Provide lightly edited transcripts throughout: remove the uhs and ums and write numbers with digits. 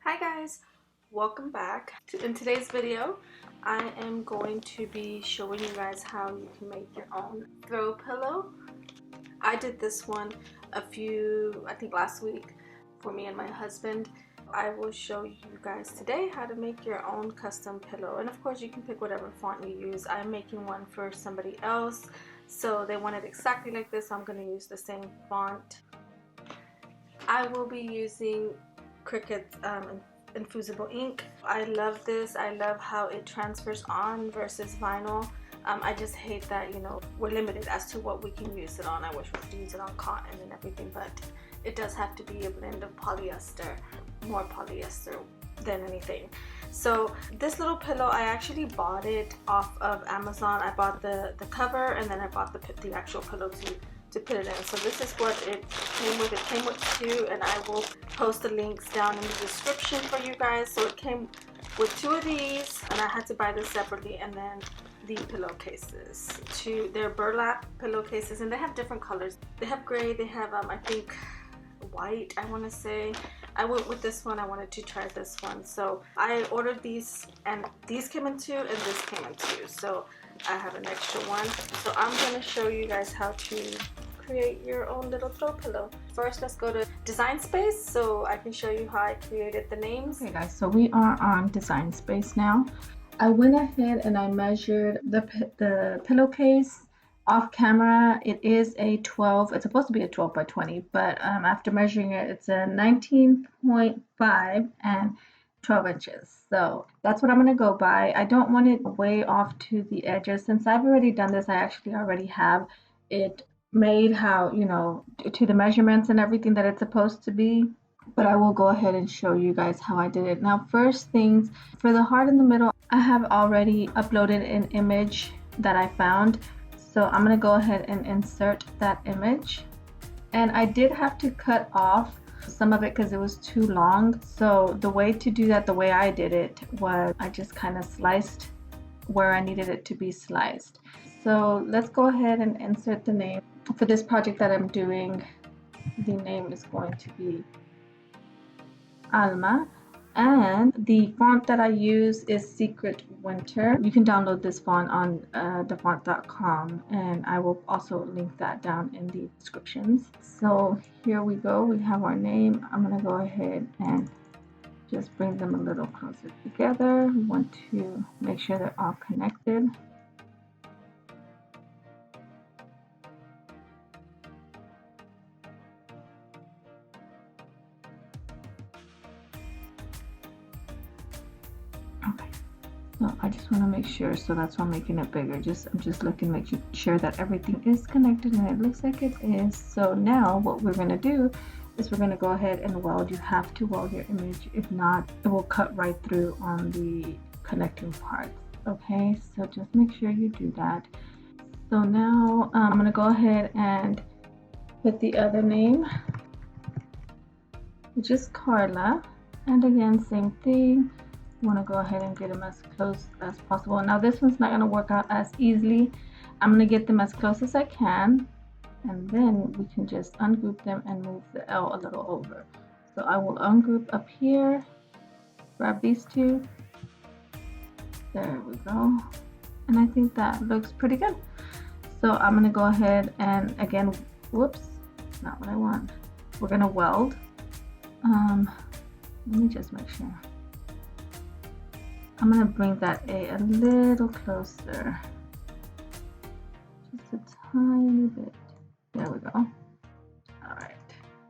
Hi guys, welcome back. In today's video, I am going to be showing you guys how you can make your own throw pillow. I did this one I think last week for me and my husband. I will show you guys today how to make your own custom pillow, and of course you can pick whatever font you use. I'm making one for somebody else, so they want it exactly like this, so I'm going to use the same font. I will be using Cricut Infusible Ink. I love this. I love how it transfers on versus vinyl. I just hate that, we're limited as to what we can use it on. I wish we could use it on cotton and everything, but it does have to be a blend of polyester, more polyester than anything. So this little pillow, I actually bought it off of Amazon. I bought the cover, and then I bought the actual pillow to put it in. So this is what it came with. It came with two, and I will post the links down in the description for you guys. So it came with two of these, and I had to buy this separately, and then the pillowcases. They're burlap pillowcases, and they have different colors. They have gray, they have I think white, I want to say. I went with this one. I wanted to try this one, so I ordered these, and these came in two and this came in two, so I have an extra one. So I'm going to show you guys how to create your own little throw pillow. First, let's go to Design Space so I can show you how I created the names. Okay guys, so we are on Design Space now. I went ahead and I measured the pillowcase off camera. It is a 12, it's supposed to be a 12 by 20, but after measuring it, it's a 19.5 and 12 inches. So that's what I'm going to go by. I don't want it way off to the edges. Since I've already done this, I actually already have it made how, to the measurements and everything that it's supposed to be. But I will go ahead and show you guys how I did it. Now, first things, for the heart in the middle, I have already uploaded an image that I found. So I'm going to go ahead and insert that image. And I did have to cut off some of it because it was too long. So the way to do that, the way I did it, was I just kind of sliced where I needed it to be sliced. So let's go ahead and insert the name. For this project that I'm doing, the name is going to be Alma, and the font that I use is Secret Winter. You can download this font on thefont.com, and I will also link that down in the descriptions. So here we go. We have our name. I'm going to go ahead and just bring them a little closer together. We want to make sure they're all connected. Okay, so I just want to make sure, so that's why I'm making it bigger. I'm just looking, making sure that everything is connected, and it looks like it is. So now what we're going to do is we're going to go ahead and weld. You have to weld your image. If not, it will cut right through on the connecting parts. Okay, so just make sure you do that. So now I'm going to go ahead and put the other name, which is Carla, and again, same thing. Want to go ahead and get them as close as possible. Now this one's not going to work out as easily. I'm going to get them as close as I can, and then we can just ungroup them and move the L a little over. So I will ungroup up here, grab these two. There we go. And I think that looks pretty good. So I'm going to go ahead and again, whoops, not what I want. We're going to weld. Let me just make sure. I'm going to bring that a little closer, just a tiny bit. There we go. All right,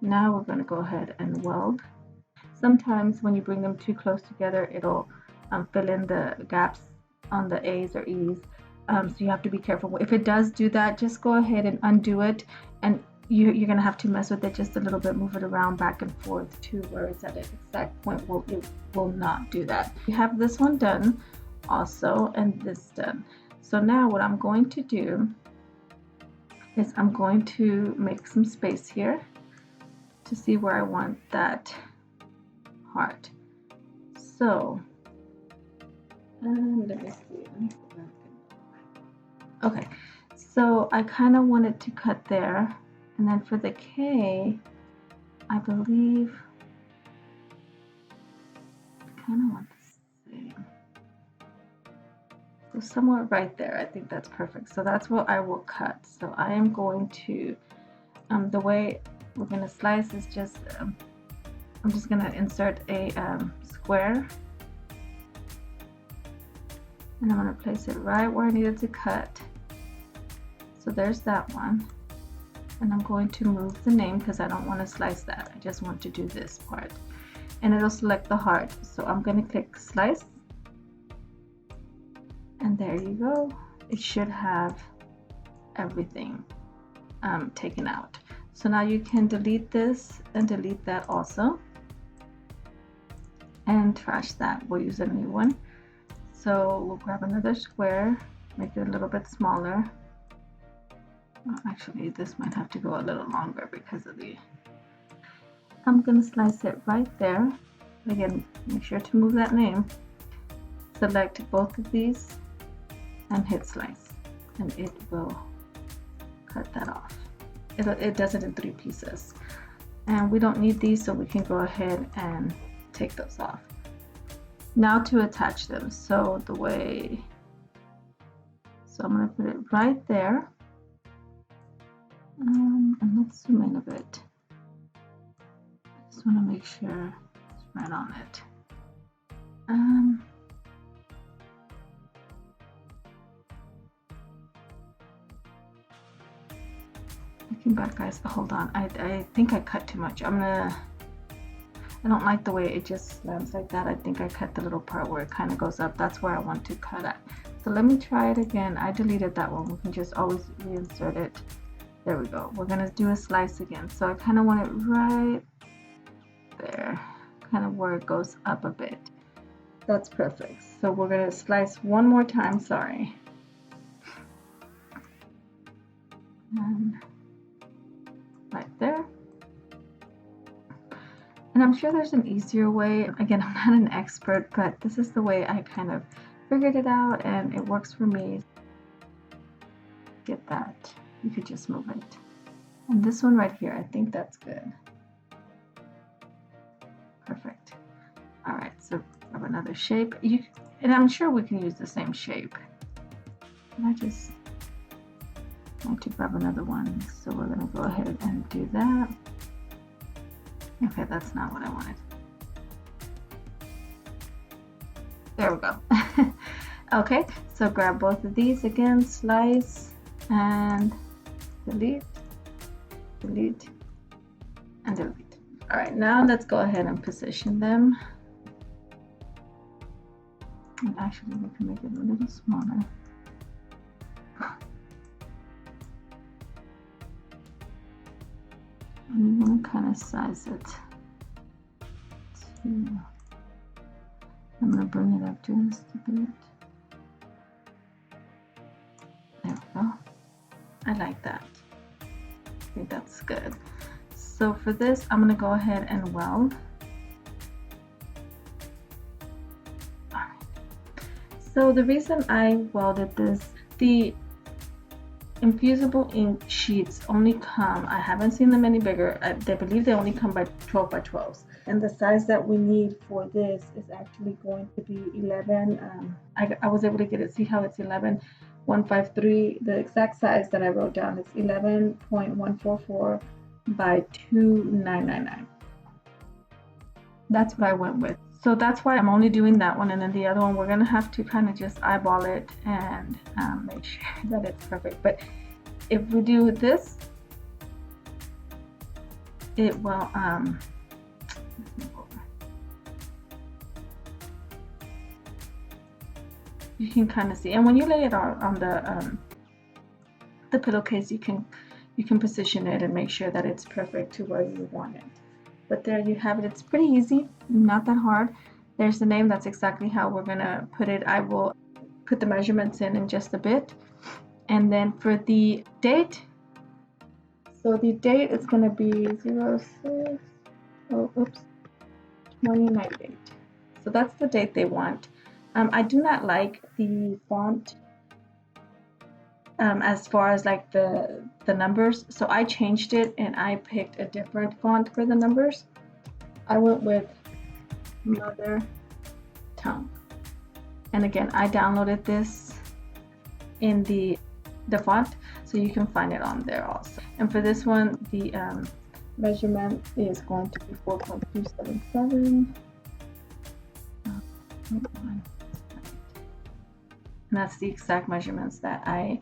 now we're going to go ahead and weld. Sometimes when you bring them too close together, it'll fill in the gaps on the A's or E's. So you have to be careful. If it does do that, just go ahead and undo it, and you're going to have to mess with it just a little bit, move it around back and forth to where it's at an exact point. It will not do that. We have this one done also, and this done. So now what I'm going to do is I'm going to make some space here to see where I want that heart. So let me see. Okay, so I kind of wanted to cut there. And then for the K, I believe kind of want the same. So somewhere right there, I think that's perfect. So that's what I will cut. So I am going to, the way we're going to slice is just, I'm just going to insert a square. And I'm going to place it right where I needed to cut. So there's that one. And I'm going to move the name because I don't want to slice that. I just want to do this part. And it'll select the heart. So I'm going to click slice. And there you go. It should have everything taken out. So now you can delete this and delete that also. And trash that. We'll use a new one. So we'll grab another square, make it a little bit smaller. Well, actually, this might have to go a little longer because of the... I'm going to slice it right there. Again, make sure to move that name. Select both of these and hit slice. And it will cut that off. It does it in 3 pieces. And we don't need these, so we can go ahead and take those off. Now to attach them. So I'm going to put it right there. And let's zoom in a bit. I just want to make sure it's right on it. Looking back, guys, hold on. I think I cut too much. I don't like the way it just slams like that. I think I cut the little part where it kind of goes up. That's where I want to cut at. So let me try it again. I deleted that one. We can just always reinsert it. There we go. We're going to do a slice again. So I kind of want it right there, kind of where it goes up a bit. That's perfect. So we're going to slice one more time. Sorry. And right there. And I'm sure there's an easier way. Again, I'm not an expert, but this is the way I kind of figured it out and it works for me. Get that. You could just move it. And this one right here, I think that's good. Perfect. All right, so grab another shape. And I'm sure we can use the same shape. And I just want to grab another one. So we're gonna go ahead and do that. Okay, that's not what I wanted. There we go. Okay, so grab both of these again, slice and delete, delete, and delete. All right, now let's go ahead and position them. And actually, we can make it a little smaller. And you want to kind of size it to, I'm going to bring it up just a bit. There we go. I like that. I think that's good. So for this, I'm going to go ahead and weld. All right. So the reason I welded this, the Infusible ink sheets only come, I haven't seen them any bigger. I believe they only come by 12 by 12s. And the size that we need for this is actually going to be 11. I was able to get it, see how it's 11.153. The exact size that I wrote down is 11.144 by 2.999. That's what I went with. So that's why I'm only doing that one, and then the other one we're gonna have to kind of just eyeball it and make sure that it's perfect. But if we do this, it will you can kind of see, and when you lay it on the pillowcase, you can position it and make sure that it's perfect to where you want it. But there you have it. It's pretty easy, not that hard. There's the name. That's exactly how we're gonna put it. I will put the measurements in just a bit. And then for the date, so the date is gonna be 2098. So that's the date they want. I do not like the font as far as like the numbers, so I changed it and I picked a different font for the numbers. I went with Mother tongue. And again, I downloaded this in the font, so you can find it on there also. And for this one, the measurement is going to be 4.277. And that's the exact measurements that I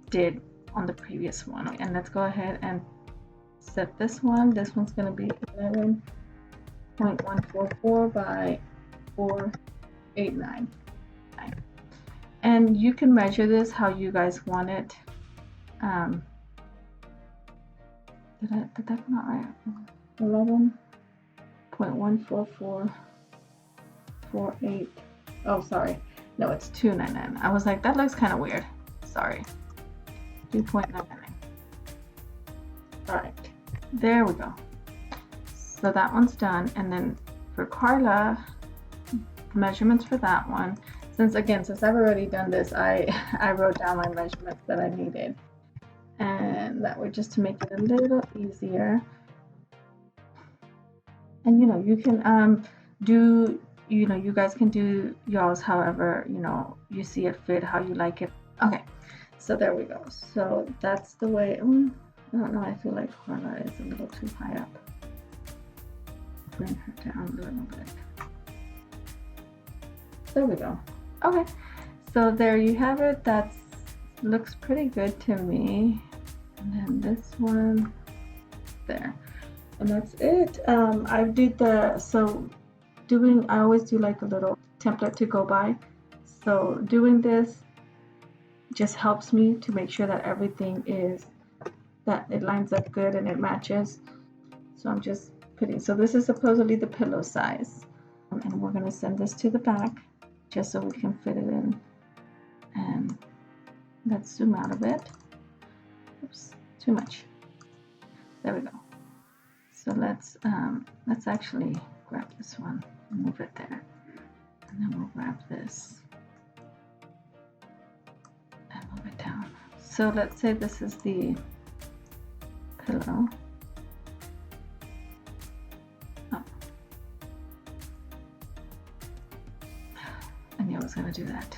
did on the previous one. And let's go ahead and set this one. This one's going to be 11.144 by 4.899. And you can measure this how you guys want it. Did that come out right? 11.14448. Oh, sorry. No, it's 299. I was like, that looks kind of weird. Sorry. 2.99. All right. There we go. So that one's done. And then for Carla, measurements for that one. Since I've already done this, I wrote down my measurements that I needed. And that way, just to make it a little easier. And you can do, you guys can do y'all's however, you see it fit, how you like it. Okay, so there we go. So that's the way, I don't know, I feel like Carla is a little too high up. Bring her down a little bit. There we go. Okay, so there you have it. That looks pretty good to me. And then this one there, and that's it. I always do like a little template to go by. So doing this just helps me to make sure that everything that it lines up good and it matches. So I'm just putting, so this is supposedly the pillow size, and we're going to send this to the back just so we can fit it in. And let's zoom out a bit. Oops, too much. There we go. So let's actually grab this one and move it there, and then we'll grab this and move it down. So let's say this is the pillow. I knew I was going to do that.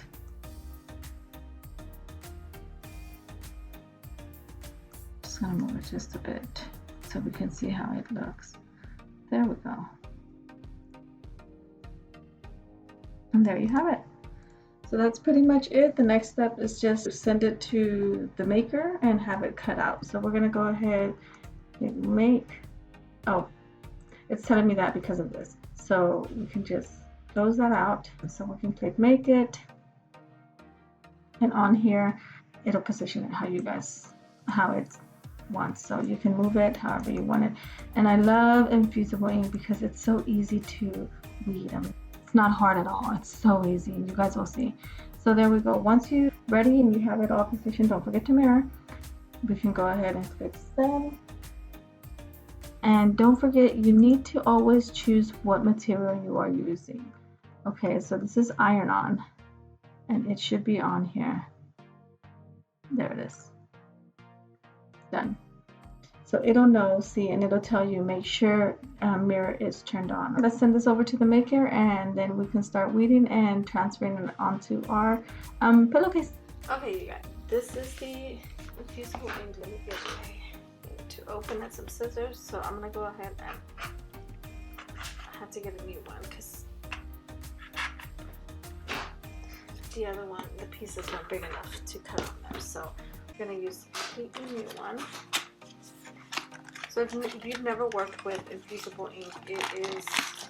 Just going to move it just a bit so we can see how it looks. There we go. And there you have it. So that's pretty much it. The next step is just to send it to the maker and have it cut out. So we're going to go ahead and make, oh, it's telling me that because of this. So we can just close that out. So we can click make it. And on here, it'll position it how you guys, how it's wants. So you can move it however you want it. And I love Infusible Ink because it's so easy to read. I mean, it's not hard at all. It's so easy. You guys will see. So there we go. Once you're ready and you have it all positioned, don't forget to mirror. We can go ahead and click send. And don't forget, you need to always choose what material you are using. Okay, so this is iron on, and it should be on here. There it is. Done. So it'll know, see, and it'll tell you, make sure mirror is turned on. Let's send this over to the maker, and then we can start weeding and transferring it onto our pillowcase. Okay, you guys, this is the Infusible Ink. Let me get to open it, some scissors. So I'm gonna go ahead and I have to get a new one because the other one, the pieces weren't big enough to cut on them. So I'm gonna use a completely new one. So if you've never worked with Infusible Ink, it is,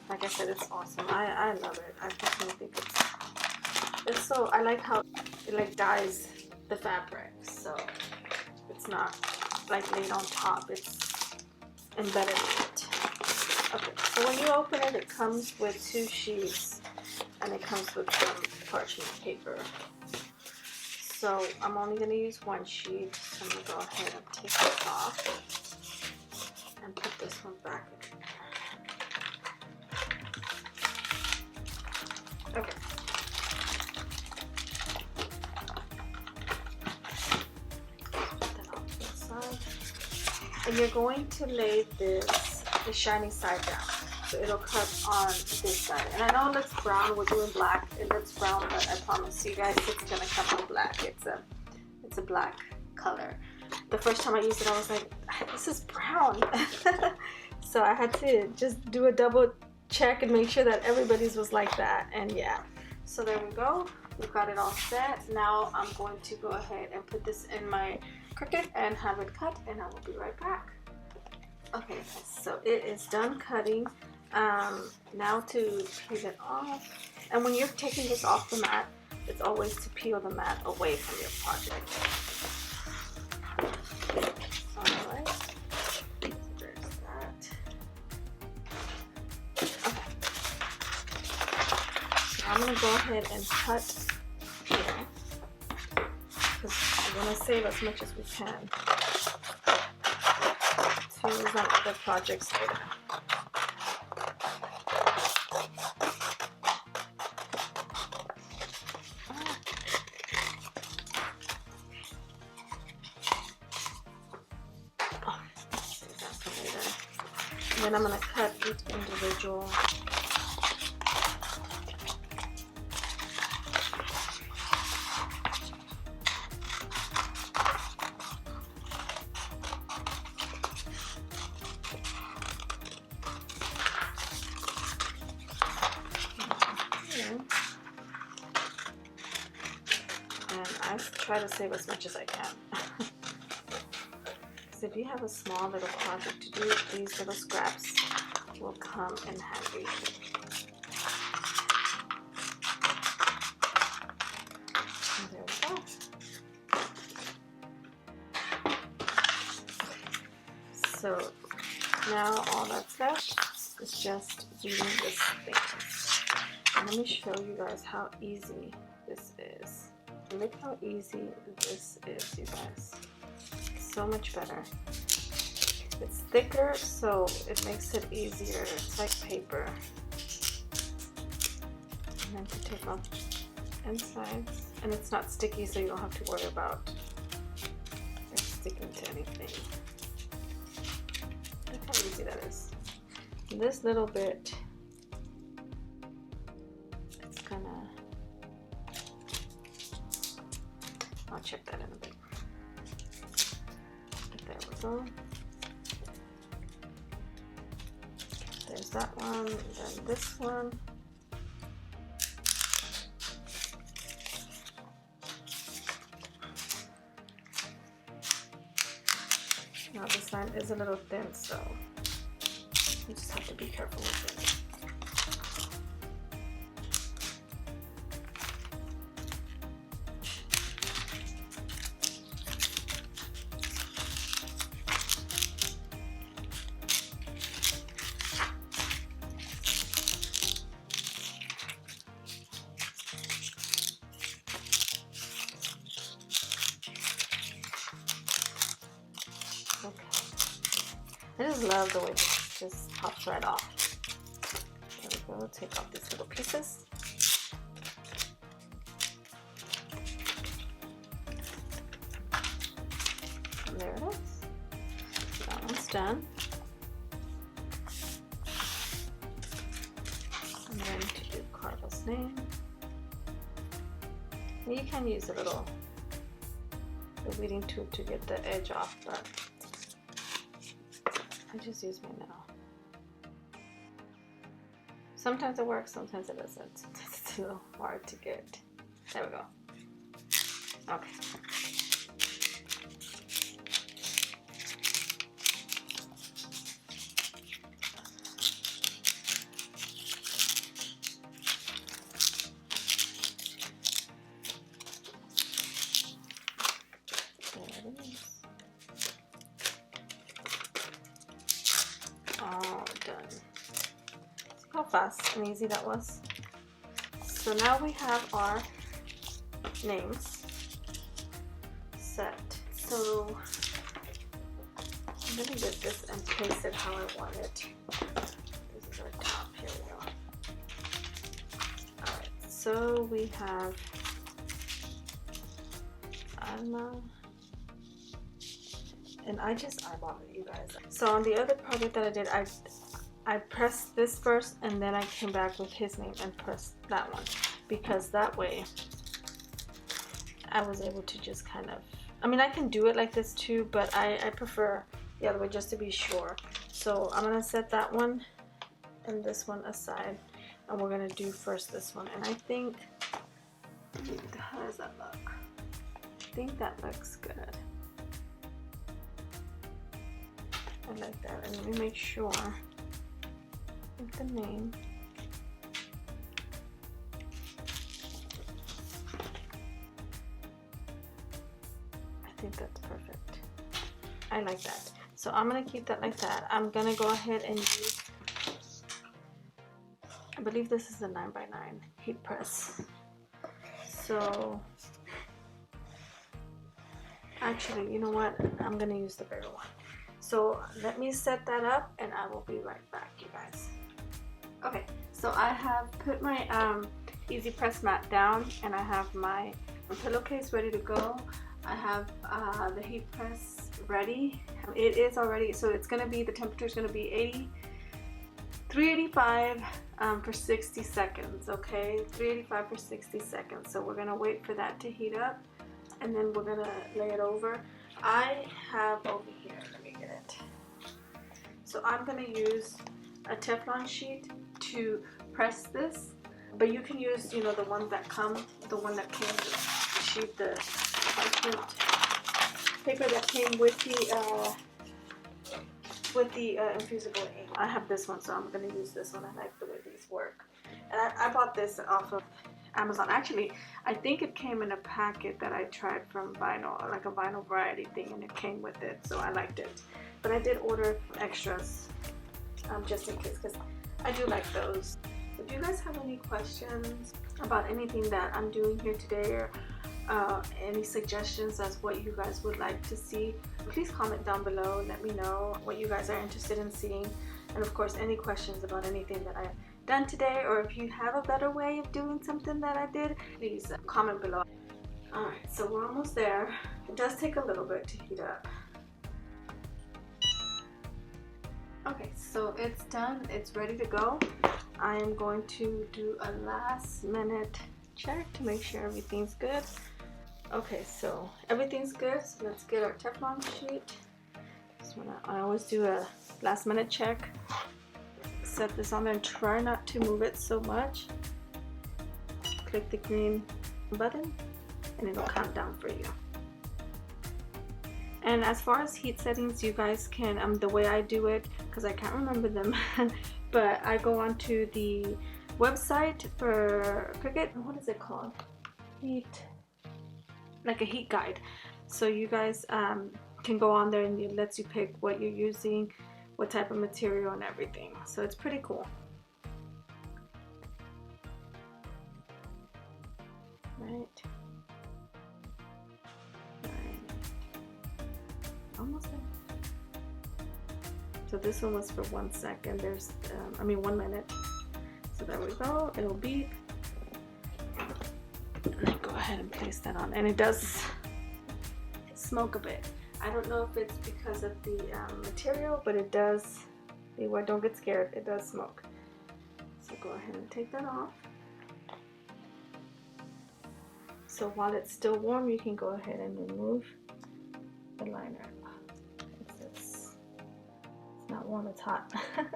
like I said, it's awesome. I love it. I personally think it's so, I like how it like dyes the fabric. So it's not like laid on top, it's embedded in it. Okay, so when you open it, it comes with 2 sheets and it comes with some parchment paper. So I'm only going to use 1 sheet, so I'm going to go ahead and take this off and put this one back in. Okay. And you're going to lay the shiny side down. So it'll cut on this side. And I know it looks brown, we're doing black. It looks brown, but I promise you guys it's gonna come out black. It's a black color. The first time I used it, I was like, this is brown. So I had to just do a double check and make sure that everybody's was like that. And yeah, so there we go. We've got it all set. Now I'm going to go ahead and put this in my Cricut and have it cut, and I will be right back. Okay, so it is done cutting. Now to peel it off. And when you're taking this off the mat, it's always to peel the mat away from your project. Alright, so there's that. Okay. So I'm going to go ahead and cut here, because we want to save as much as we can to use on other projects later. Then I'm going to cut each individual. And I try to save as much as I can. If you have a small little project to do, these little scraps will come in handy. And there we go. So now all that's left is just doing this thing. And let me show you guys how easy this is. Look how easy this is, you guys. So much better. It's thicker, so it makes it easier. It's like paper. And then to take off insides, and it's not sticky, so you don't have to worry about it sticking to anything. Look how easy that is. And this little bit, it's gonna. I'll check that in a bit. There we go. There's that one, then this one. Now this line is a little thin, so you just have to be careful with it. I just love the way this just pops right off. There we go, take off these little pieces. And there it is. That one's done. I'm going to do Carla's name. And you can use a little weeding tool to get the edge off, but I just use my nail. Sometimes it works, sometimes it doesn't. Sometimes it's a little hard to get. There we go. Okay. There it is. All done. See how fast and easy that was? So now we have our names set. So I'm going to get this and place it how I want it. This is our top. Here we go. Alright, so we have Alma. And I just eyeballed it, you guys. So on the other project that I did, I pressed this first and then I came back with his name and pressed that one, because that way I was able to just kind of, I mean, I can do it like this too, but I prefer the other way just to be sure. So I'm gonna set that one and this one aside, and we're gonna do first this one. And I think, how does that look? I think that looks good. I like that. And let me make sure with the name. I think that's perfect. I like that. So I'm gonna keep that like that. I'm gonna go ahead and use, I believe this is a 9x9 heat press. So actually, you know what? I'm gonna use the bigger one. So let me set that up and I will be right back, you guys. Okay, so I have put my Easypress mat down and I have my pillowcase ready to go. I have the heat press ready. It is already, so it's gonna be, the temperature is gonna be 385 for 60 seconds, okay? 385 for 60 seconds. So we're gonna wait for that to heat up and then we're gonna lay it over. I have over here, let me get it. So I'm gonna use a Teflon sheet to press this, but you can use, you know, the ones that come, the one that came with the sheet, the parchment paper that came with the infusible ink. I have this one, so I'm gonna use this one. I like the way these work. And I bought this off of Amazon. Actually, I think it came in a packet that I tried from vinyl, like a vinyl variety thing, and it came with it, so I liked it. But I did order extras just in case, because I do like those. If you guys have any questions about anything that I'm doing here today, or any suggestions as what you guys would like to see, please comment down below. Let me know what you guys are interested in seeing, and of course any questions about anything that I've done today, or if you have a better way of doing something that I did, please comment below. Alright, so we're almost there. It does take a little bit to heat up. Okay, so it's done, it's ready to go. I am going to do a last minute check to make sure everything's good. Okay, so everything's good, so let's get our Teflon sheet. I always do a last minute check. Set this on there and try not to move it so much. Click the green button and it'll count down for you. And as far as heat settings, you guys can, the way I do it, because I can't remember them, but I go onto the website for Cricut. What is it called? Like a heat guide. So you guys can go on there and it lets you pick what you're using, what type of material and everything. So it's pretty cool. Right. Almost there. So this one was for 1 second. There's, 1 minute. So there we go. It'll beep. And then go ahead and place that on. And it does smoke a bit. I don't know if it's because of the material, but it does. Don't get scared. It does smoke. So go ahead and take that off. So while it's still warm, you can go ahead and remove the liner. It's not warm, it's hot. There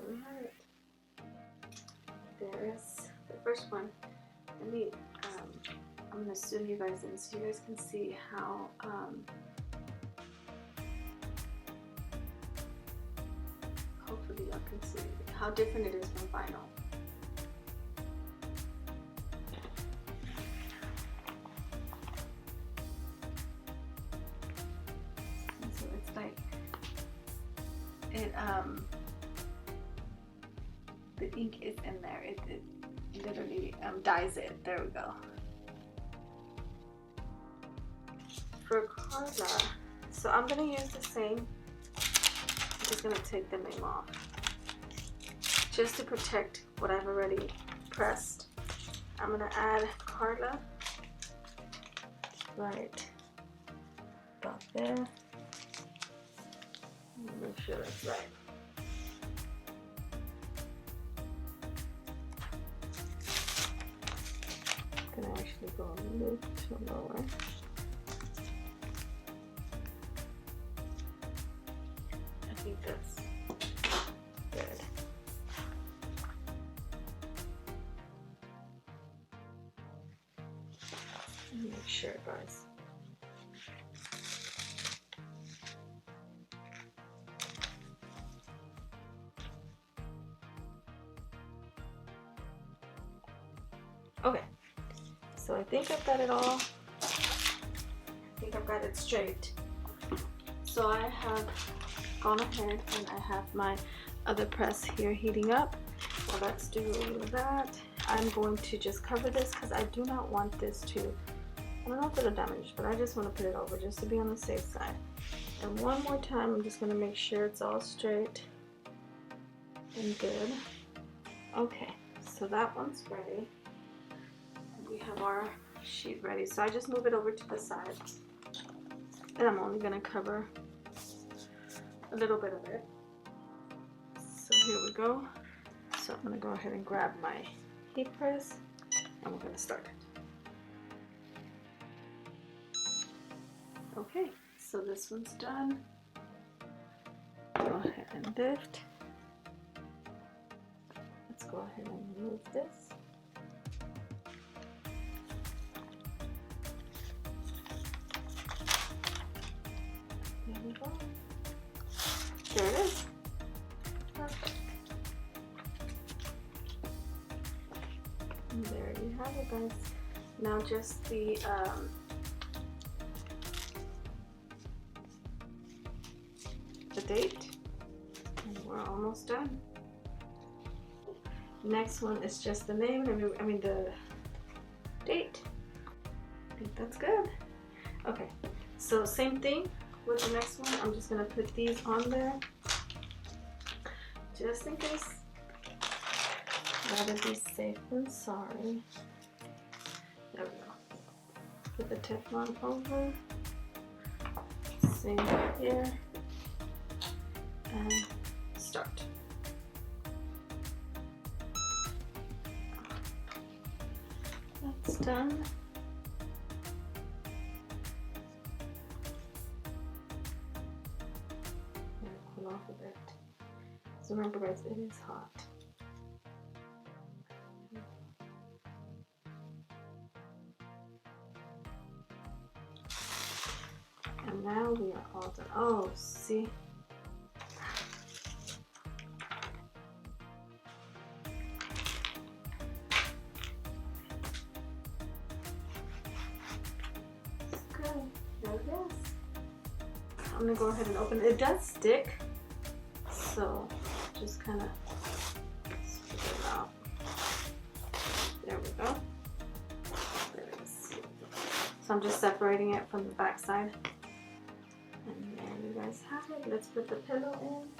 we have it. There is the first one. Let me, I'm going to zoom you guys in so you guys can see how hopefully y'all can see how different it is from vinyl. And so it's like it the ink is in there. It literally dyes it. There we go. For Carla, so I'm gonna use the same. I'm just gonna take the name off just to protect what I've already pressed. I'm gonna add Carla right about there. Make sure that's right. I'm gonna actually go a little lower. I think that's good. Make sure, guys. Okay, so I think I've got it all. I think I've got it straight. So I have gone ahead and I have my other press here heating up. Well, let's do that. I'm going to just cover this because I do not want this to, I don't know if it'll damage, but I just want to put it over just to be on the safe side. And one more time, I'm just going to make sure it's all straight and good. Okay, so that one's ready. We have our sheet ready, so I just move it over to the side, and I'm only going to cover a little bit of it. So here we go. So I'm going to go ahead and grab my heat press, and we're going to start it. Okay, so this one's done. Go ahead and lift. Let's go ahead and remove this. There we go. There it is. Perfect. And there you have it, guys. Now just the date, and we're almost done. Next one is just the name, I mean the date. I think that's good. Okay, so same thing with the next one. I'm just gonna put these on there just in case. Rather be safe than sorry. There we go. Put the Teflon over. Same here. And start. That's done. Cool off a bit. So remember, guys, it is hot. And now we are all done. Oh, see. There it is. I'm gonna go ahead and open it. It does stick, so just kind of split it out. There we go. There it is. So I'm just separating it from the back side. And there you guys have it. Let's put the pillow in.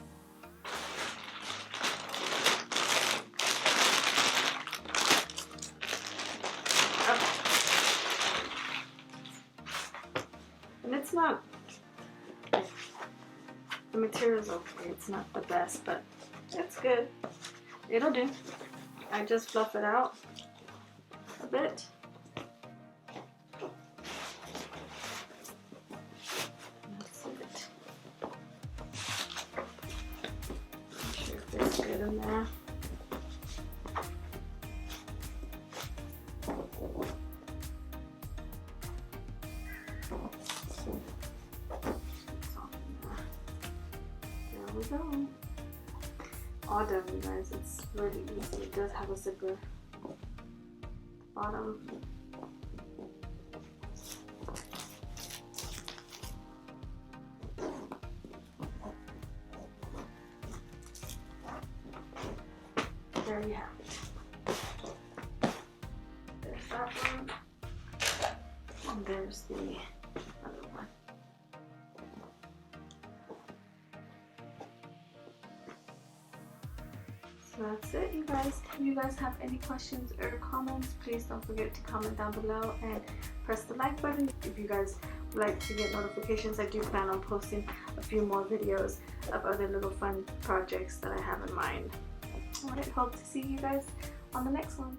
And it's not, the material's okay, it's not the best, but it's good. It'll do. I just fluff it out a bit. That's it. Make sure it fits good in there. There we go. All done, you guys. It's really easy. It does have a zipper at the bottom. There you have it. There's that one. And there's the other one. So that's it, you guys. If you guys have any questions or comments, please don't forget to comment down below and press the like button. If you guys would like to get notifications, I do plan on posting a few more videos of other little fun projects that I have in mind. I hope to see you guys on the next one.